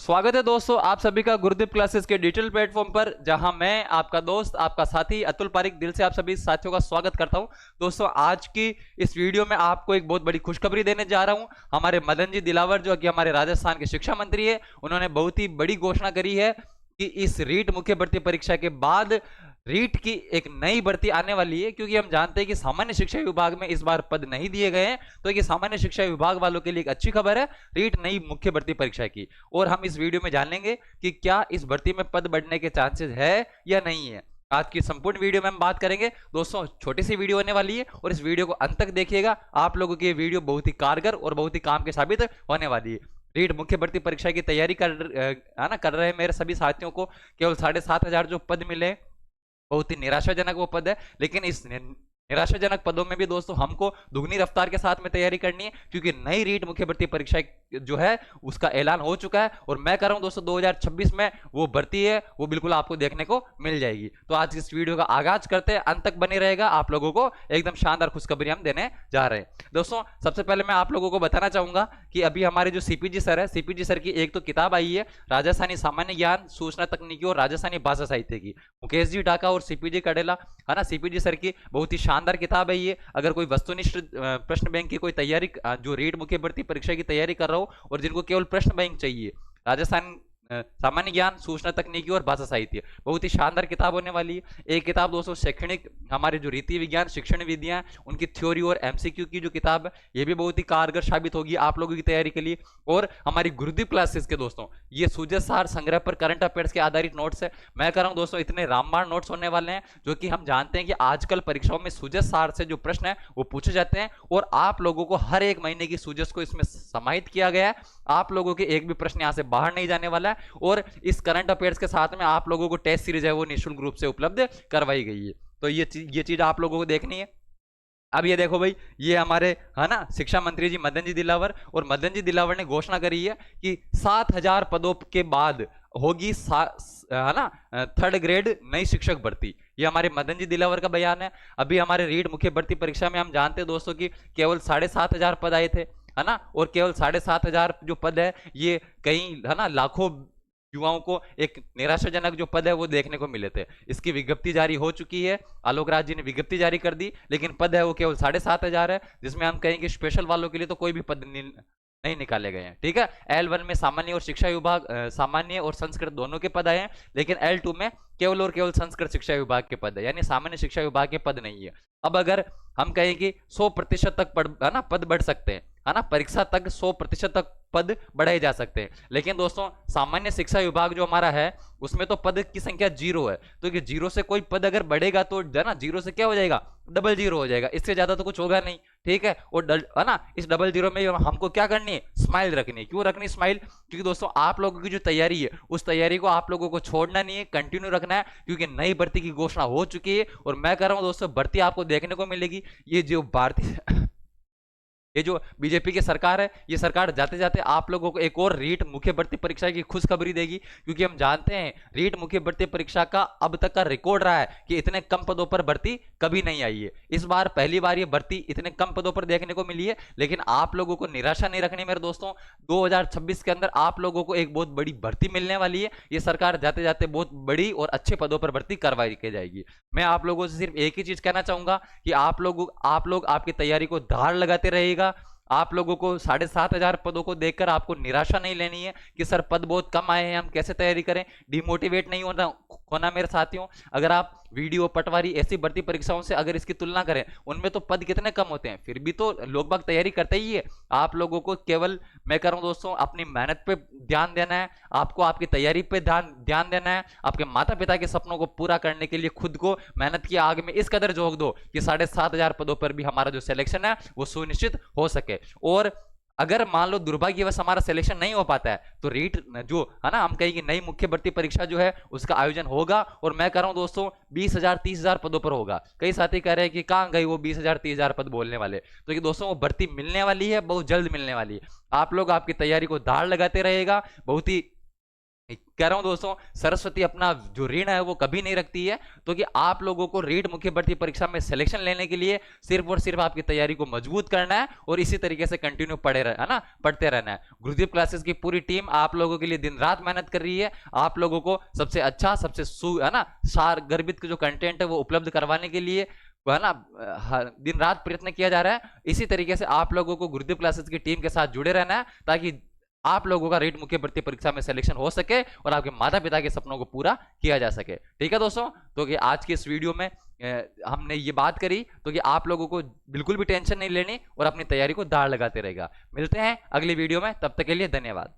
स्वागत है दोस्तों आप सभी का गुरुदेव क्लासेस के डिजिटल प्लेटफॉर्म पर, जहां मैं आपका दोस्त आपका साथी अतुल पारिक दिल से आप सभी साथियों का स्वागत करता हूं। दोस्तों आज की इस वीडियो में आपको एक बहुत बड़ी खुशखबरी देने जा रहा हूं। हमारे मदन जी दिलावर जो कि हमारे राजस्थान के शिक्षा मंत्री है, उन्होंने बहुत ही बड़ी घोषणा करी है कि इस रीट मुख्य भर्ती परीक्षा के बाद रीट की एक नई भर्ती आने वाली है। क्योंकि हम जानते हैं कि सामान्य शिक्षा विभाग में इस बार पद नहीं दिए गए हैं, तो ये सामान्य शिक्षा विभाग वालों के लिए एक अच्छी खबर है रीट नई मुख्य भर्ती परीक्षा की। और हम इस वीडियो में जानेंगे कि क्या इस भर्ती में पद बढ़ने के चांसेस है या नहीं है। आज की संपूर्ण वीडियो में हम बात करेंगे। दोस्तों छोटी सी वीडियो होने वाली है और इस वीडियो को अंत तक देखिएगा। आप लोगों की वीडियो बहुत ही कारगर और बहुत ही काम के साबित होने वाली है। रीट मुख्य भर्ती परीक्षा की तैयारी कर रहे मेरे सभी साथियों को केवल 7,500 जो पद मिले, बहुत ही निराशाजनक वो पद है। लेकिन इस निराशाजनक पदों में भी दोस्तों हमको दुगनी रफ्तार के साथ में तैयारी करनी है, क्योंकि नई रीट मुख्य भर्ती परीक्षा जो है उसका ऐलान हो चुका है। और मैं कर रहा हूं दोस्तों 2026 में वो भर्ती है वो बिल्कुल आपको देखने को मिल जाएगी। तो आज इस वीडियो का आगाज करते हैं, अंत तक बने रहेगा। आप लोगों को एकदम शानदार खुशखबरी हम देने जा रहे हैं। दोस्तों सबसे पहले मैं आप लोगों को बताना चाहूंगा कि अभी हमारे जो सीपीजी सर है, सीपीजी सर की एक तो किताब आई है राजस्थानी सामान्य ज्ञान, सूचना तकनीकी और राजस्थानी भाषा साहित्य की, मुकेश जी ढाका और सीपीजी कडेला है ना। सीपीजी सर की बहुत ही शानदार किताब है ये। अगर कोई वस्तुनिष्ठ प्रश्न बैंक की कोई तैयारी, जो रीट मुख्य भर्ती परीक्षा की तैयारी कर रहा हो और जिनको केवल प्रश्न बैंक चाहिए, राजस्थान सामान्य ज्ञान, सूचना तकनीकी और भाषा साहित्य, बहुत ही शानदार किताब होने वाली है। एक किताब दोस्तों शैक्षणिक, हमारे जो रीति विज्ञान शिक्षण विधियां उनकी थ्योरी और एमसीक्यू की जो किताब है, ये भी बहुत ही कारगर साबित होगी आप लोगों की तैयारी के लिए। और हमारी गुरुदेव क्लासेस के दोस्तों ये सूजत सार संग्रह पर करंट अफेयर्स के आधारित नोट्स है। मैं कर रहा हूं दोस्तों इतने रामबाण नोट्स होने वाले हैं, जो कि हम जानते हैं कि आजकल परीक्षाओं में सूजत सार से जो प्रश्न है वो पूछे जाते हैं। और आप लोगों को हर एक महीने की सूजत को इसमें समाहित किया गया है। आप लोगों के एक भी प्रश्न यहां से बाहर नहीं जाने वाला है। और इस करंट अफेयर्स के साथ में आप लोगों को टेस्ट सीरीज है वो निःशुल्क रूप से उपलब्ध करवाई गई है। तो ये चीज आप लोगों को देखनी है। अब ये देखो भाई, ये हमारे है ना शिक्षा मंत्री जी मदन जी दिलावर, और मदन जी दिलावर ने घोषणा करी है कि 7,000 पदों के बाद होगी है ना थर्ड ग्रेड नई शिक्षक भर्ती। ये हमारे मदन जी दिलावर का बयान है। अभी हमारे रीट मुख्य भर्ती परीक्षा में हम जानते हैं दोस्तों की केवल 7,500 पद आए थे, है ना। और केवल 7,500 जो पद है ये कई है ना लाखों युवाओं को एक निराशाजनक जो पद है वो देखने को मिले थे। इसकी विज्ञप्ति जारी हो चुकी है, आलोक राज जी ने विज्ञप्ति जारी कर दी, लेकिन पद है वो केवल 7,500 है, जिसमें हम कहेंगे स्पेशल वालों के लिए तो कोई भी पद नहीं निकाले गए हैं। ठीक है, L1 में सामान्य और शिक्षा विभाग सामान्य और संस्कृत दोनों के पद आए हैं, लेकिन L2 में केवल और केवल संस्कृत शिक्षा विभाग के पद है, यानी सामान्य शिक्षा विभाग के पद नहीं है। अब अगर हम कहें कि 100% तक है ना पद बढ़ सकते हैं, है ना, परीक्षा तक 100% तक पद बढ़ाए जा सकते हैं। लेकिन दोस्तों सामान्य शिक्षा विभाग जो हमारा है उसमें तो पद की संख्या 0 है, तो ये 0 से कोई पद अगर बढ़ेगा तो है ना 0 से क्या हो जाएगा, डबल 0 हो जाएगा, इससे ज्यादा तो कुछ होगा नहीं। ठीक है, और है ना इस डबल 0 में हमको क्या करनी है, स्माइल रखनी है। क्यों रखनी स्माइल, क्योंकि दोस्तों आप लोगों की जो तैयारी है उस तैयारी को आप लोगों को छोड़ना नहीं है, कंटिन्यू रखना है, क्योंकि नई भर्ती की घोषणा हो चुकी है। और मैं कह रहा हूं दोस्तों भर्ती आपको देखने को मिलेगी। ये जो भारतीय ये जो बीजेपी की सरकार है, ये सरकार जाते जाते आप लोगों को एक और रीट मुख्य भर्ती परीक्षा की खुशखबरी देगी। क्योंकि हम जानते हैं रीट मुख्य भर्ती परीक्षा का अब तक का रिकॉर्ड रहा है कि इतने कम पदों पर भर्ती कभी नहीं आई है। इस बार पहली बार ये भर्ती इतने कम पदों पर देखने को मिली है। लेकिन आप लोगों को निराशा नहीं रखनी मेरे दोस्तों, 2026 के अंदर आप लोगों को एक बहुत बड़ी भर्ती मिलने वाली है। ये सरकार जाते जाते बहुत बड़ी और अच्छे पदों पर भर्ती करवाई के जाएगी। मैं आप लोगों से सिर्फ एक ही चीज कहना चाहूंगा कि आप लोग आपकी तैयारी को धार लगाते रहेगा। आप लोगों को 7,500 पदों को देखकर आपको निराशा नहीं लेनी है कि सर पद बहुत कम आए हैं, हम कैसे तैयारी करें। डिमोटिवेट नहीं होना मेरे साथियों। अगर आप वीडियो पटवारी ऐसी भर्ती परीक्षाओं से अगर इसकी तुलना करें, उनमें तो पद कितने कम होते हैं, फिर भी तो लोग बाग तैयारी करते ही है। आप लोगों को केवल मैं कह रहा हूं दोस्तों अपनी मेहनत पे ध्यान देना है, आपको आपकी तैयारी पे ध्यान देना है। आपके माता पिता के सपनों को पूरा करने के लिए खुद को मेहनत की आग में इस कदर झोंक दो कि 7,500 पदों पर भी हमारा जो सिलेक्शन है वो सुनिश्चित हो सके। और अगर मान लो दुर्भाग्यवश हमारा सिलेक्शन नहीं हो पाता है तो रीट जो है ना हम कहेंगे नई मुख्य भर्ती परीक्षा जो है उसका आयोजन होगा। और मैं कह रहा हूं दोस्तों 20,000 30,000 पदों पर होगा। कई साथी कह रहे हैं कि कहां गए वो 20,000 30,000 पद बोलने वाले, तो ये दोस्तों वो भर्ती मिलने वाली है, बहुत जल्द मिलने वाली है। आप लोग आपकी तैयारी को धार लगाते रहेगा। बहुत ही कह रहा हूं दोस्तों, सरस्वती अपना जो ऋण है वो कभी नहीं रखती है। तो कि आप लोगों को रीट मुख्य भर्ती परीक्षा में सिलेक्शन लेने के लिए सिर्फ और सिर्फ आपकी तैयारी को मजबूत करना है और इसी तरीके से कंटिन्यू पढ़े है ना, पढ़ते रहना है। गुरुदेव क्लासेस की पूरी टीम आप लोगों के लिए दिन रात मेहनत कर रही है, आप लोगों को सबसे अच्छा, सबसे है ना, सार गर्भित जो कंटेंट है वो उपलब्ध करवाने के लिए है ना दिन रात प्रयत्न किया जा रहा है। इसी तरीके से आप लोगों को गुरुदेव क्लासेस की टीम के साथ जुड़े रहना है ताकि आप लोगों का रीट मुख्य भर्ती परीक्षा में सिलेक्शन हो सके और आपके माता पिता के सपनों को पूरा किया जा सके। ठीक है दोस्तों, तो कि आज की इस वीडियो में हमने ये बात करी तो कि आप लोगों को बिल्कुल भी टेंशन नहीं लेनी और अपनी तैयारी को दाड़ लगाते रहेगा। मिलते हैं अगली वीडियो में, तब तक के लिए धन्यवाद।